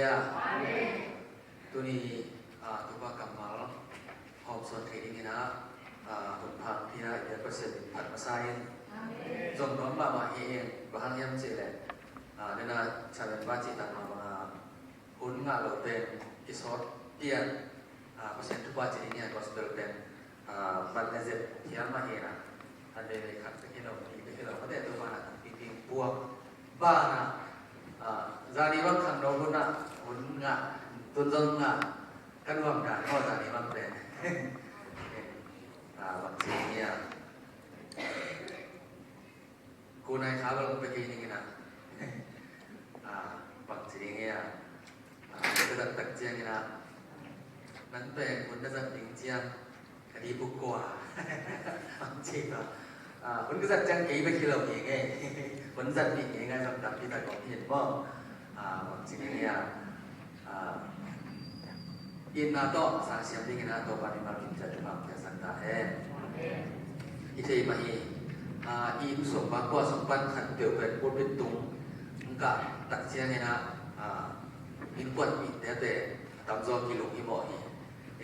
Hallelujah. Tuni tuba kamal hom son trading ina unphang pia ya persen phat masain zom don ba ma he bahang yam chele nena chaben ba chi tan ma hun nga lo pen isot pian persen tuba chi ni gospel pen ban nezet hiam ma he na ade le khat ke no ni ke lo ade to ba na ping buak ba na zani bang khang do na hun nga tuân dân căn hoàng cả kho giả để bằng đèn bằng gì nhỉ cô này khá là cái gì như nào bằng gì nhỉ cái đặt tật chiang như nào nắng bền muốn đã giật đỉnh chiang cái đi bục quả bằng gì đó muốn cái giật chiang kỹ với khi lâu gì nghe muốn giật bị nghe ngay trong tập khi ta có hiện không bằng gì nhỉ Inato sa siaping inato panimal kita cuma biasa ite mahi usung bakwa sumpan kan teupen pitung engka tak siang ina input ite tamzo kilung imo hi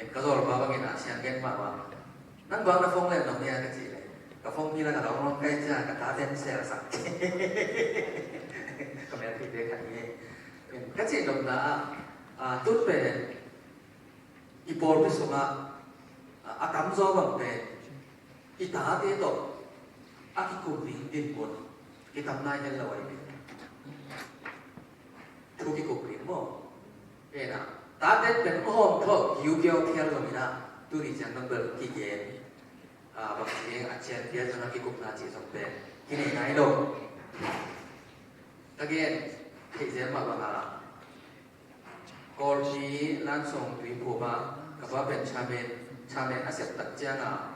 en kazor bawang ina siang gen ma nang bang na phong len dong nia ka chi le ka phong ni la ka dong kai cha ka ta den se sa ka me ti de kan ni en ka chi dong na tut pe ipol pi sunga atam zo bang pe ita te to aki ku ring din bon kitam nai hen lawai pe thu ki ku ring mo e na ta te pen hom tho yu gyao thial lo mina tu ri jang nang bel ki ye bang ye a chen ye jana ki ku na chi song pe ki ni nai lo again ke je ma ba Kol chi lan song tui phu ba kaba ben chamen asep tak janga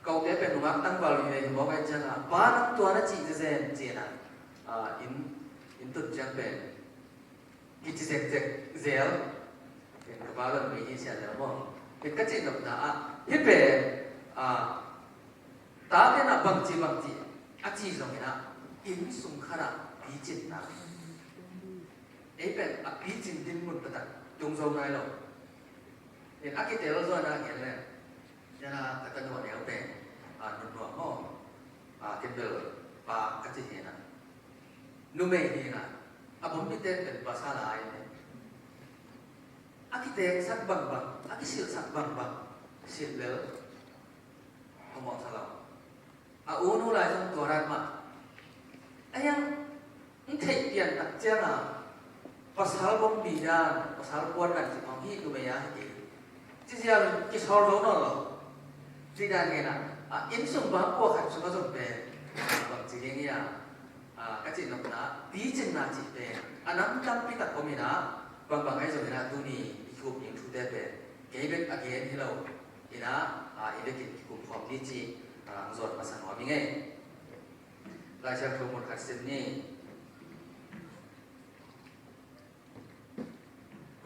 kau te pen ngak tang bal ni mo ga janga ba nang tua na chi zen jena in tut jang pen ki chi zek zel ken kaba ban mi hi sia la mo ken ka chi nop na hi pe ta te na bang chi a chi zong ina in sung khara bi chin na ấy bên à bí chính tin một bữa tung sâu này rồi, nên ác cái téo rồi na hiện lên, cho nên cái tân hoa đéo bền, nụ hoa mỏ, cái bờ và cái gì hiện à, nụ mày hiện à, bốn cái tên bên bà sa lại này, ác cái téo sắc bằng, ác cái sườn sắc bằng, sườn lớn, không mỏ sa lòng, uống nu lại trong cỏ đàn mà, anh em thấy tiền đặc trưng pasal bom bidan, pasal kuat dan si pagi tu bayar lagi. Jadi yang kisah rono lo, tidak ngena. Insum bangko kan suka sampai, bang jadi ni kacik nak na, bijin na cipte. Anam tapi tak komina, bang ay so ngena tu ni ikut yang tu tepe. Kebet again hello, ina ini ikut form ni ci, zon pasang wami ngai. Lajar kumur kasih ni.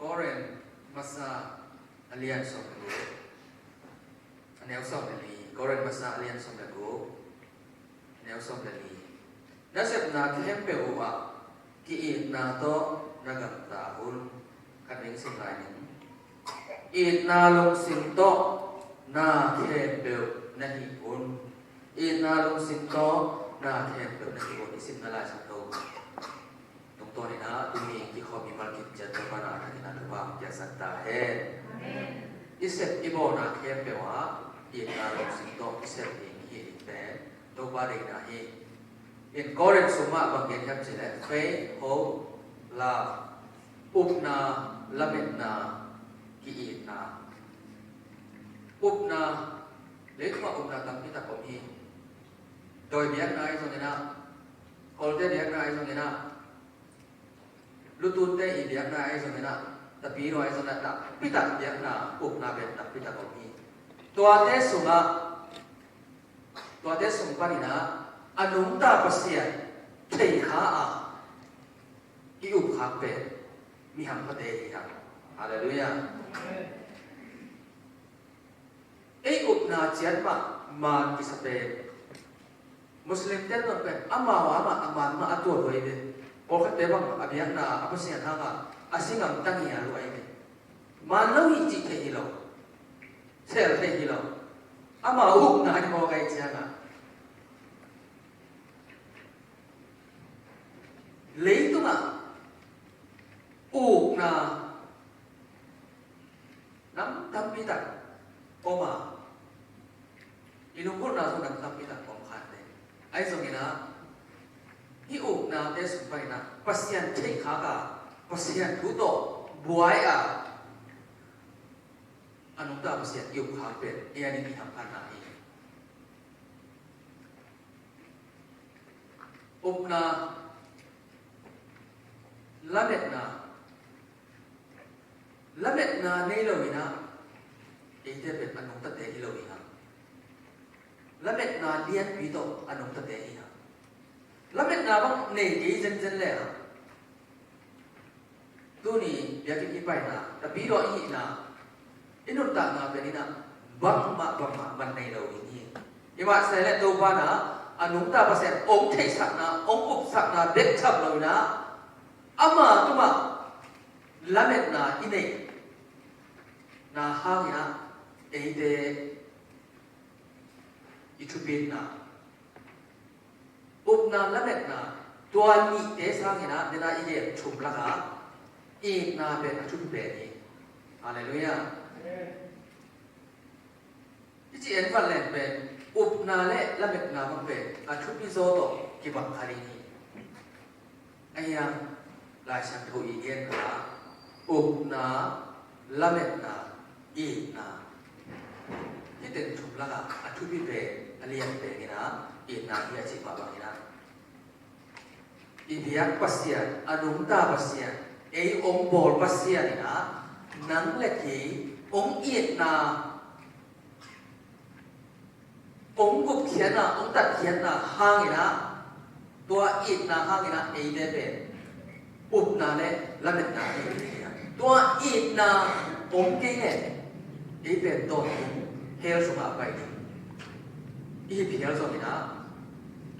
Koren masa alian som lagu, anel som lagi. Koren masa alian som lagu, anel som lagi. Nasib na kempe uwa, kiit na to nagam tahun kaning singanin. It na long sinto na kempe nahipun. It na long sinto na kempe nahipun isim nala sa to. Tunggu ni na demi kita bimbal kita terpana kita terbaik jasa tahe. Isep ibu nak kempewa, ina lomsinto isep ini ite, tu balik nahi. In koren semua bagian yang jelas, fe, ho, la, upna, lametna, kiitna, upna, lekwa upna tam kita komi. Doi biar naik songena, kolde biar naik songena. Lutut teh biar na ay sumena, tapi ro ay sumena tak pita biar na up na bet tak pita kopi. Tua teh sumpa ni na anung ta pasien teh haa iup hape miham pate iham. Haleluya. Up na cian ma kisape Muslim ten non pe ama atur hoy de. Por khát tế bằng abian na apa sian hanga asingam tangi alu ai mà lâu hi chỉ thế hi lo sel thế hi lo ama uk na ni mo kai chang à lấy tung à uk na nắm tâm bi tắc oma ilung ko na so nắm tâm bi tắc om khan de ai so ngina hi uk na te su pai na pasian thei kha ka pasian thu to buai à anong ta pasian yêu kha pe e ani ni ham khan na hi uk na lamet na nei lo ina e te bet anong ta te hi lo ina lamet na lian pi to anong ta te hi ha lamet na bang nei ke zen le ha tu ni ya ki pai na ta pi ro hi na inun ta na be ni na bang ma ban nei lo ni ni ma sai le to ba na anong ta pa se ong thei sak na ong up sak na bet chap lo na ama tu ma lamet na inei na hang ya e de itubin na up na lamet na tua ni te sang ya de na ide chum la ka e na be na chum be ni hallelujah ichi en van len be up na le lamet na bang be a chupi zo to ki bang khari ni ayang lai sang thu i gen ka up na lamet na e na iten chum la ka a chupi be alian be ni na e na ya chi ba bang ni na ibiak pasian anung ta pasian e ong bol pasian ni na nang le ki ong e na ong gup khian na ong tat khian na hang ni na tua e na hang ni na e de be up na le lamet na tua e na ong ke ne e be to hel so ma bai e phial so ni na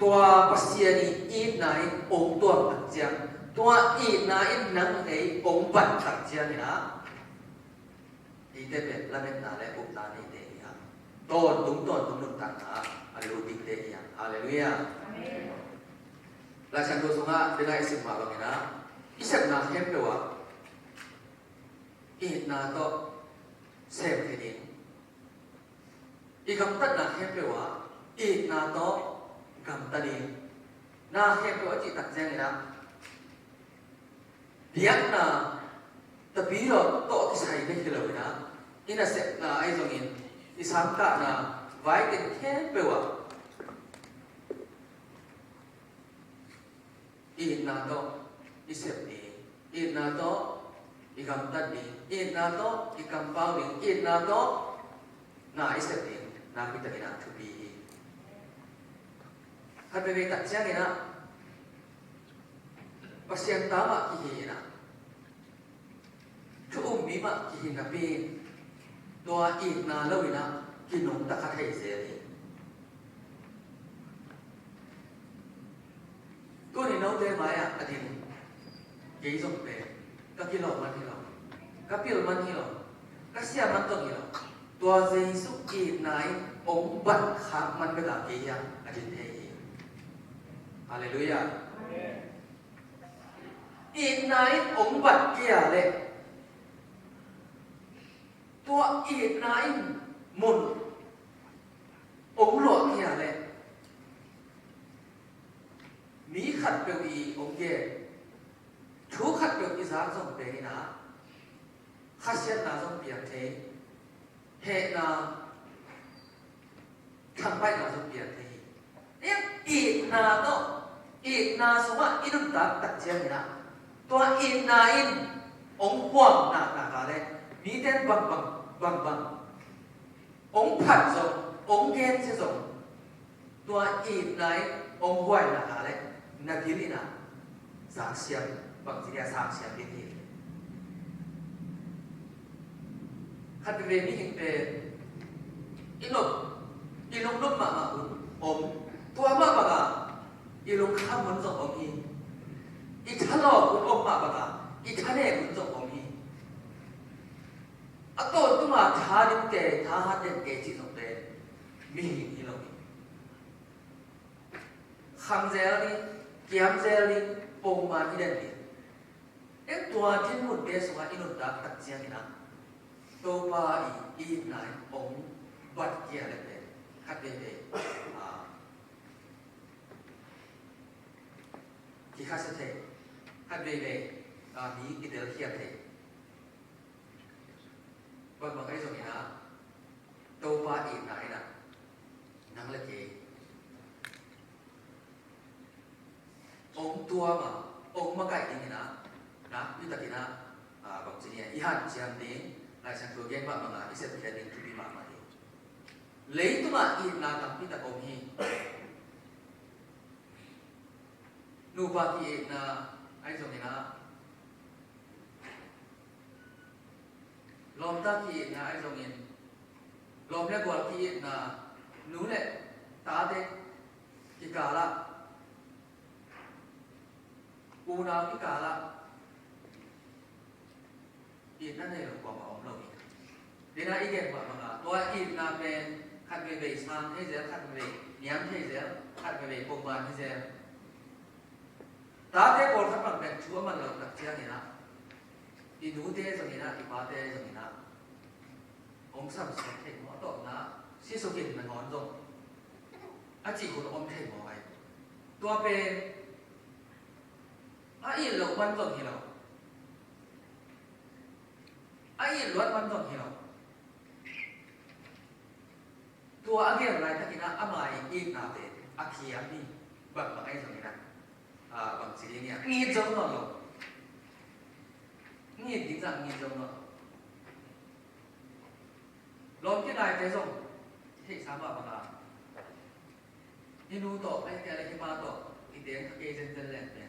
tua pasian ni e na ong tua tak jiang tua e na nang e ong bat tak jiang ni na e de be lamet na le up na ni de ya ton tung tak na alu dik de ya hallelujah amen la chan do so nga de na isim ma ba ni na isak na hem pe wa e na to sem ke ni ikam tat na hem pe wa e na to gam ta ni na hem pe wa chi tak jang ni na biak na ta bi ro to ki sai de ki lo na ina se na ai zong in isam ka na vai ke hem pe wa e na to isep ni e na to ikam tat ni e na to ikam pau ni e na to na isep ni na pi ta ni na to bi ha pe be ta sia ni na pasian ta ma ki hi na chu mi ma ki hi na pi to e na lo ni na ki nong ta kha thai se ni to ni no te ma ya adin cái dòng về các cái lò man hi lo các piel man hi lo các sia man to hi lo tua Jesus ki nai ong bat khak man ka da ke ya ajin the hi hallelujah amen i nai ong bat ke ya le tua i nai mun ong lo ke ya le mi khat pe i ong ke chú khát được cái giá dòng tế na khát xét na dòng biển thế hệ na thằng bay na dòng biển thế em ít na đó ít na số mà ít được đặt chân na tua ít na in ông hoàng na cả đấy mi tên bằng ông phật rồi ông ghen sẽ rồi tua ít na ông hoài na cả đấy na kia đi na sáng xem bằng gì là sáng xem biết gì khát về mi hình về ilong lúc mà ôm tua mà à ilong khăm muốn dòng ông hi อีทะเลาะคุณออกมาบ้างอีทะเลคุณจบตรงนี้อะตัวตัวมาท้าดิบเกะท้าหัดเด็กเกะจีสงเตะมีนี่เราขังเจริญเกี่ยมเจริญปงมาที่เด่นเอ็งตัวที่มุ่งเดสว่าอินุตักตัดเจียงนะตัวป้าอีนายองบัดเกียร์เลยขัดเด็กที่ข้าศึกเทขัดเด็กมีกิเดลเทียเทบางไอ้ตรงนี้นะตัวป้าอีนายนะนั่งเล็กองตัวมาองมาไก่ที่นี่นะวิตากินะบางทีเนี่ยอีหันเชียงนี้นายช่างตัวเก่งมากมาอิเศษแค่เด็กที่ดีมากมาดิเลยตัวมาอีนาทำพิตาองฮีนูบาที่นาไอ้ตรงนี้นะลมตาที่นาไอ้ตรงนี้ลมเล็กกว่าที่นานูเนี่ยตาเด็กที่กาละปูนาที่กาละอีนั่นเองเราบอกมาอมเราอีกเดี๋ยวนะอีกอย่างว่ามาตัวอีนาเป็นขัดไปไปสร้างให้เสียขัดไปเนียมให้เสียขัดไปไปปงบานให้เสียตาเด็กคนทั้งหมดเป็นชั่วมันเราตัดเชือกนี่นะอีนูเต้ตรงนี้นะอีป้าเต้ตรงนี้นะองค์สามสิบเทคโนโลยีนะสิ่งสุกินมันงอนตรงอาจีคนอมเทคโนโลยีตัวเป็นอีหลงมันตรงนี้เราอีหลวดมันตรงนี้เราตัวอันนี้อะไรถ้ากินนะอามาอีกนาเตอาเคียนี่แบบไอ้ตรงนี้นะบางสิ่งเนี่ยงี้จงเนาะงี้จริงจังงี้จงเนาะลมที่ไหนไปส่งที่สามบาทมานี่ดูต่อไอ้แกอะไรที่มาต่ออีเดียนเอเจนต์แหลมเนี่ย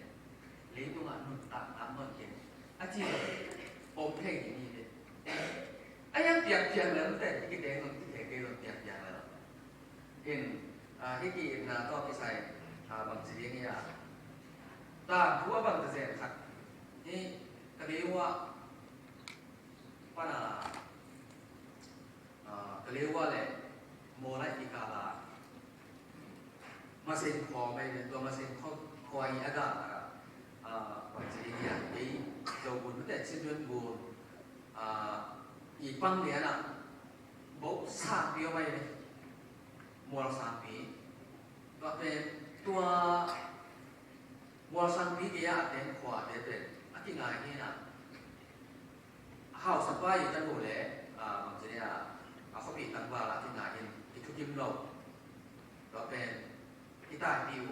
เลี้ยงตัวนุ่นตัดน้ำมันเข็มอาชีพอมเพ่งอย่างนี้เลยไอ้ยังเปียกเลยแต่ที่เดียนที่เด็กเปียกเลยเห็นที่กี่นาต่อที่ใส่บางสิ่งเนี่ยตาหัวบางเศษขัดนี่กระเดียวว่าป้าน่ะกระเดียวว่าเลยโมไลติกาลามาเซ็นคอไปเนี่ยตัวมาเซ็นคอยอากาศบางสิ่งเนี่ยไอ้เจ้าบุญแต่ชิ้นเงินบุญอีปังเนี่ยนะบอกสามปีเอาไว้เลยมัว3 ปีก็เป็นตัวมัว3 ปีกี่อย่างเต็มขวาเด็ดๆที่ไหนนี่นะข้าวสปายอยู่จันทบุรีบางทีเนี่ยเขาปิดตั้งว่าละที่ไหนที่ทุกยิมโลกก็เป็นที่ใต้ปิว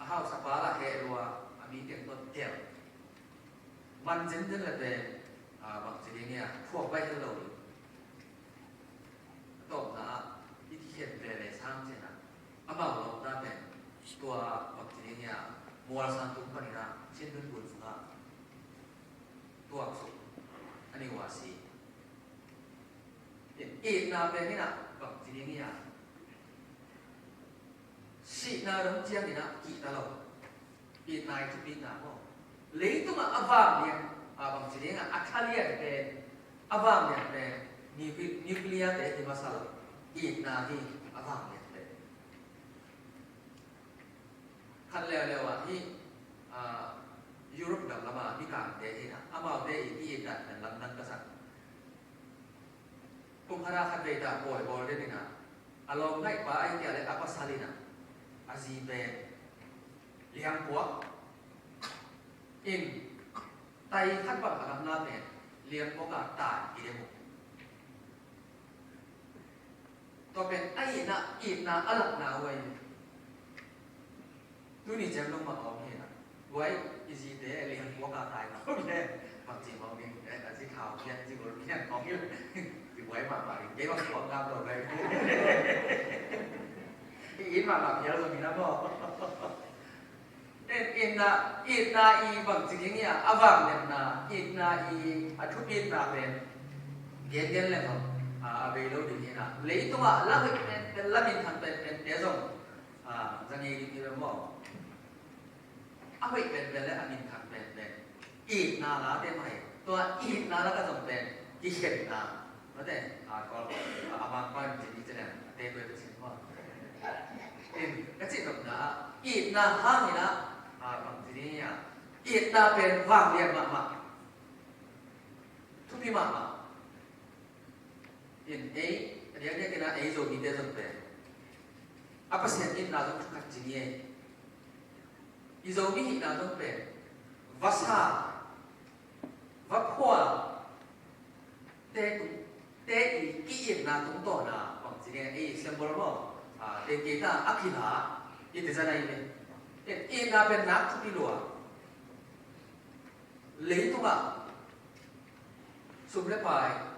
ข้าวสปาละเฮรัวมีเตียงต้นเกี่ยวมันจริงๆเลยเป็นบางทีเนี่ยพวกใบทะเลตกนะที่เขียนเป็นในช่างเช่นนะอาบ่าวเราได้เป็นตัวบางทีเนี่ยมัวสันตุปนินะเช่นด้วยบุญสุขตัวสุขอันนี้ว่าสิอีกนาเป็นนี่นะบางทีเนี่ยสินาเรื่องเจียงนี่นะกี่ตลอดปีนายทุกปีนาโม่เลยตัวมาอวามเนี่ยบางทีเนี่ยอัคาเลียเป็นอวามเนี่ยเป็นนิวเคลียร์แต่ที่มาสลับอีกนาที่อวามเนี่ยเป็นคันแล้วว่าที่ยุโรปกับละมาพิการเดที่นะอามาเดอีที่ดัดเป็นลำนั้นกษัตริย์กุมภาคันเดตาป่วยบอลเดนี่นะอารมณ์ได้ป้าไอ้เกี่ยอะไรอัปสาลีนะอาซีเบนเลี้ยงพวกอินไตขั้นบังคับนาเป็นเลี้ยงพวกตายกี่เดือนตัวเป็นไอ้น่ะอีน่ะอลักนาไว้ดูนี่เจ้าลงมาเอาเนี่ยนะไว้อีซีเดเลี้ยงพวกตายโอเคบางทีบางทีแต่ที่ข่าวเนี่ยที่บทเนี่ยของนี่ถือไว้มาเกี่ยวกับความงามตัวไปอีนมาแบบเยอะเลยนะพ่ออีนาอีบางสิ่งเนี่ยอวามเนี่ยนะอีนาอีทุกอีนาเป็นเย็นเย็นเลยครับเวลาดีนี่นะเลยตัวละเป็นละมินทันเป็นเดี๋ยวส่งจะนี่ที่เราบอก vậy bên bên lại anh nhìn thằng bên bên ít na lá thế màyตัวít na láก็ต้องเป็นที่เห็นนะแล้วแต่ก็อามาก็จะมีจะเนี่ยเตะไปเป็นสิ่งว่าก็จริงแบบนะอีกนะห้างนี่นะบางทีเนี่ยอีกนะเป็นว่างเรียนมาทุกที่มาเห็นเรียกกันนะโจมีเดชเป็นapa sih ini nalar tuh kajian izomi nalar pe vasa vapua te kiin na tung to na bang sini simbol mo te kita akila itu sana ini na pen nak tu pilua lấy tu ba sum le pai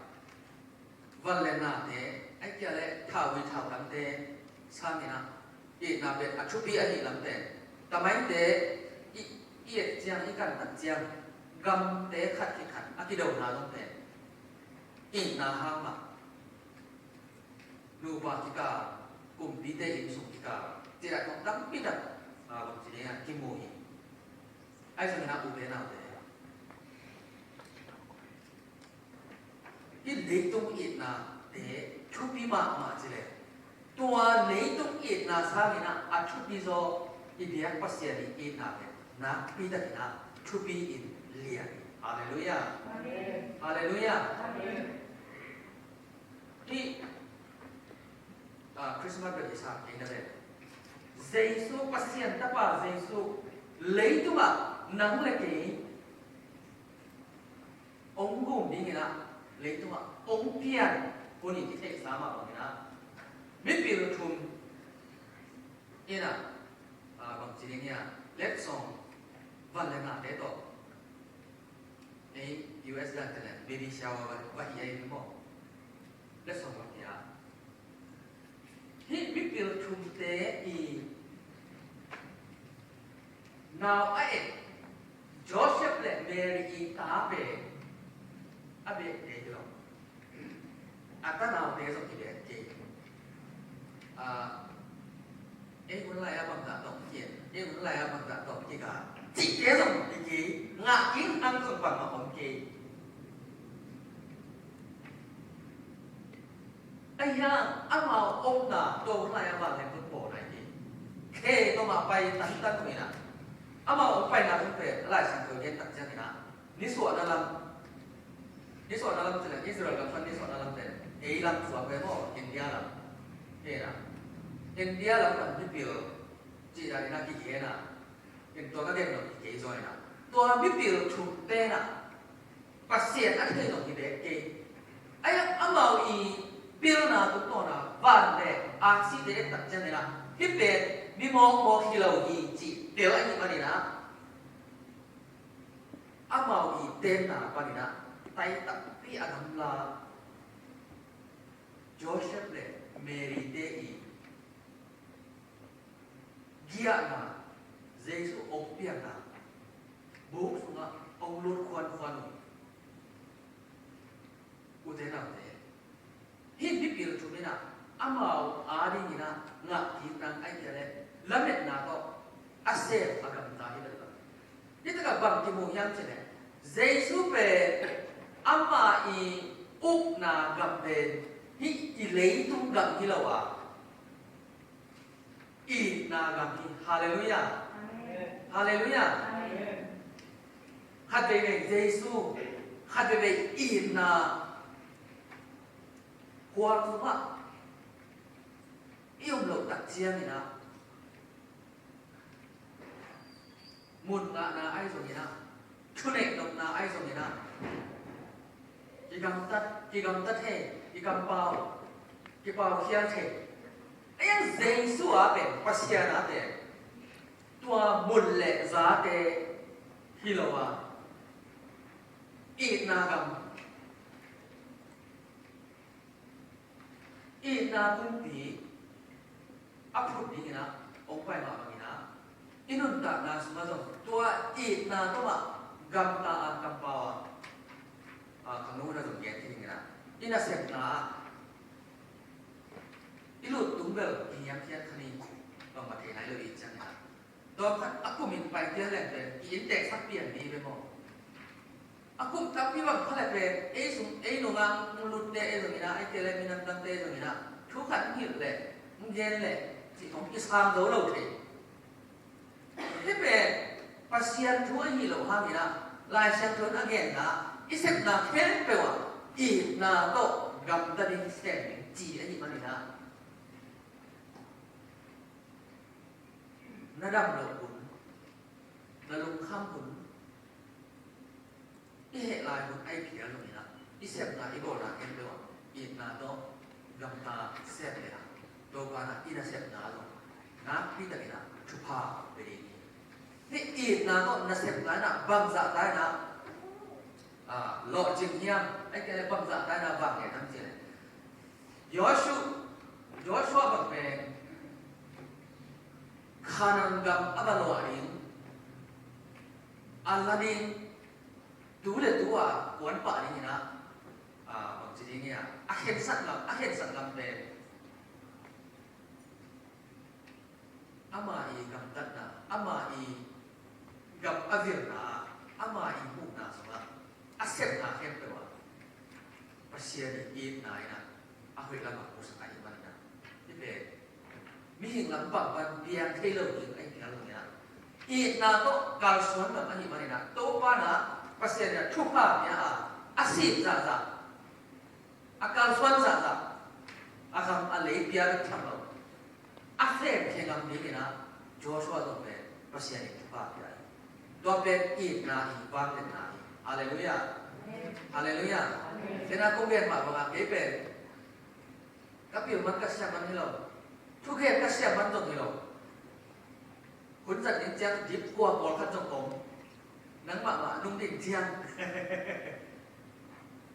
van le na te ai kia le thao vi thao lam te sang ni naอีนาเป็นอชุบีอันนี้ลำเตะแต่ไม่เตะอีเจียงอีกันตัดเจียงกำเตะขัดที่ขัดอากิโดนาลงเตะอีนาห้ามะนูบาติกากลุ่มปีเตอินสุกิกาจีรักของตั้งปีดับบางทีเนี่ยกิมโมหิไอ้สมัยนั้นอุเบนาเตะอีเด็กตรงอีนาเตะชุบีมาจีเลยตัวนี้ต้องอีกนาสามีนะอาชุบีโซอีเดียปัสเซียดีอีนาเป็นนะปีดักนะชุบีอินเลียฮาเลลูยาฮาเลลูยาที่คริสต์มาสเป็นที่สามเองนะเด็กเจสุปัสเซียนตาป้าเจสุเลยตัวนังเล็กนี้องค์กุมนี่ไงนะเลยตัวองค์เพียนคนนี้ที่เทศสามาบอกนะมิปิรุทุมนี่นะบางทีเนี่ยเล็กส่งวันละนาเด็ดต่อใน US กันแต่ละเบบี้ชาวว่าใหญ่ไม่พอเล็กส่งวันเดียวที่มิปิรุทุมเตะอีนาวไอ้โจเซฟและเมรีอีตาเบอเบเดี๋ยวอัตนาวเตะส่งที่เด็กmuốn lại bằng dạng tổng kiện muốn lại bằng dạng tổng kia cả chỉ kế dùng thì gì ngạ kiến ăn dùng bằng mà không kỳ ai ha ăn màu ông là tôi muốn lại bằng cái phân bổ này thì kê tôi mà bay tấn tấn của mình à ăn màu ông bay là không thể lại sang thời gian tận chân thì nào ní sủa nó làm thì là Israel làm phân ní sủa nó làm thế ấy làm sủa cái mỏ India làm thế nào India là một cái biểu chỉ là na kỳ kế na, cáiตัวก็เด่นหน่อยkỳ kế rồi na, ตัวไม่biểuถูกเต้นะปัสเซียนอันที่หน่อยเด็กเกไอ้อันเราอีbiểuนะตัวนะวันเด็กอาชีพเด็กตัดเจนนะที่เป็นมีมองที่เราอีจีเดี๋ยวไอ้นี่มันนี่นะอันเราอีเต้นนะมันนี่นะไต่ตัดที่อันนั้นละโจเซฟเลยเมรีเตอีGia na, Giêsu ông piang na, bố xuống á, ông luôn khoan u thế nào thế? Hiện biết điều chúng mình à, amau adi ni na, ngak kita nang ai kia le, lamet na to, asep agam tahi betul. Ini tak bang kimu yang cene, Giêsu pe, amma i uk na gampen, hi ilei tung gam hilawa. I nagami haleluya haleluya hadebe Yesu hadebe ina huaruma iom lo tak chiang ina mun na ai rồi ina chunek dok na ai rồi ina kigam tat he kigam pao khiang he anh Giêsu à bên Pasia na bên tua buồn lệ giá tê hiloa ít na cũng bị áp dụng đi na ông phải mà bằng na inun ta na semua tua ít na tu mà gam ta gam bao kamu na dùng gì thì na ina sep na ilut tunggal kinyam kian kani bang mati nai lo ijan na ตัวอากุมินไปเที่ยวแหล่งเป็นอินเด็กสักเปลี่ยนดีไปหมดอากุมกับพี่ว่าเขาแหล่งเป็นไอ้หนุ่มมึงลุดเตะไอ้ตรงนี้นะไอ้เกลมินันตันเตะตรงนี้นะทุกขันหิวเลยมึงเย็นเลยที่ของอิสลามโดนเราเทที่เป็นปัสยันทั่วหิโลหามีนะลายเส้นทุนอันเงี้ยนะอิสระแค่เปว่าอีนาโตกับตันดิเซนจีอันนี้มันนี่นะนาดำโลกุนนาลุงข้ามกุนอีเหตุลายกุนไอเพียลงนี่นะอิสระอีโบราณเอ็นเปว่าอีนาโตกับตาเซนเลยนะตัวการอีนาเซนนาโลนะพี่ตะกี้นะชุบผ้าไปดีนี่อีนาโตนาเซนนานะบังจะได้นะหลอกจริงเหี้ยมไอ้แกเลยบังจะได้นะบังเนี่ยทั้งเจเลยยอชัวบังเป็นขานังกัมอับลวารินอัลลาดินดูเลยตัวกวนป่านี่นะบางทีเนี่ยอาเห็นสัตว์ลำเป็นอามาอีกับตัดนะอามาอีกับอเวียนนะอามาอีบุกนะสมัยอาเซมนะเข้มไปว่าภาษาอีนายนะอาคุยละมาภาษาอีมันนะที่เป็นมีหิ่งลำบากบันเบียงเทเลอร์หิ่งไอ้เงี้ยตรงนี้นะอีนาโตกาลสวนแบบอันนี้มันนะโตป้านะภาษาเนี่ยทุกภาพเนี่ยอาศิษย์จ้าอากาลสวนจ้าอาคำอะไรเบียร์ทำเราอาเฟรมเพียงคำนี้นะโจชัวต้องเป็นภาษาเนี่ยทุกภาพเนี่ยตัวเป็นอีนาอีบ้านเป็นนาอีฮาเลลูยาฮาเลลูยาเจ้าก็เวียนมาบอกว่าเอเป็นก็เปลี่ยนมันก็เสียมันให้เราทุกอย่างก็เสียมันตรงนี้เราคุณจัดนิจจิบกว่าบอลขัดจงกรมนังหมานุ่งดิ่งเทียง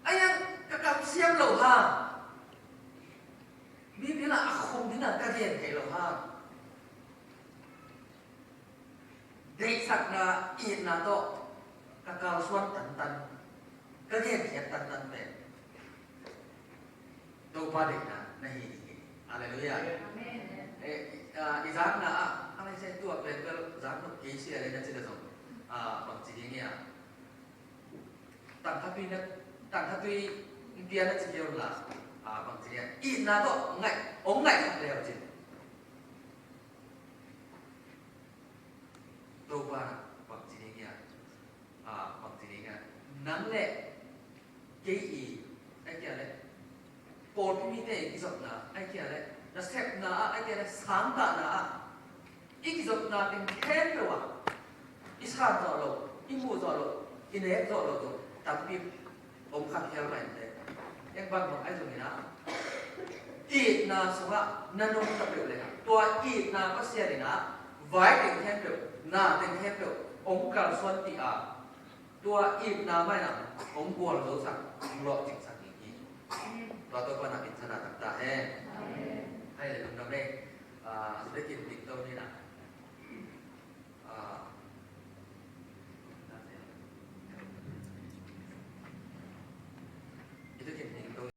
ไอ้ยังกระกำเสียมเหล่าห้ามีเวลาอาคมที่น่ากระเดียนให้เหล่าห้าเด็กสักนาอีนาโตกระกำส่วนตันกระเดียนเขียนตันเป็นตัวป้าเด็กนะนะฮีอะไรรู้ยังอีสานนะอะไรใช่ตัวเป็นก็สานนกกีเสียอะไรนั่นจะส่งบางทีเนี่ยต่างทัพพีนะต่างทัพพีอินเดียนั่นจะเกี่ยวละบางทีเนี่ยอีน่าก็ง่ายองง่ายทำแล้วจริงตัวว่าบางทีเนี่ยบางทีเนี่ยนั่นแหละเกี่ยไอ้เกี่ยอะไรโปรดพิมิเตกิจสนะไอ้เกี่ยอะไรนะเสพนะไอ้เกี่ยอะไรสังตานะอีกิจสนะเป็นแค่เพียงว่าอิสระต่อโลกอิมูต่อโลกอินเดียต่อโลกตัวแต่พี่ผมขัดแย้งอะไรเนี่ยยังบางของไอ้ตรงนี้นะอีดนาสุระนันนุ่งตะเปียวเลยนะตัวอีดนาก็เสียเลยนะไว้เป็นแค่เปียวนาเป็นแค่เปียวองค์การส่วนที่ตัวอีดนาไม่นะองค์กรรู้สักรอจริงสักอย่างเราตัวคนนักอินทนาต่างๆให้เลยลงน้ำเล่สุดที่กินติดตัวนี้นะ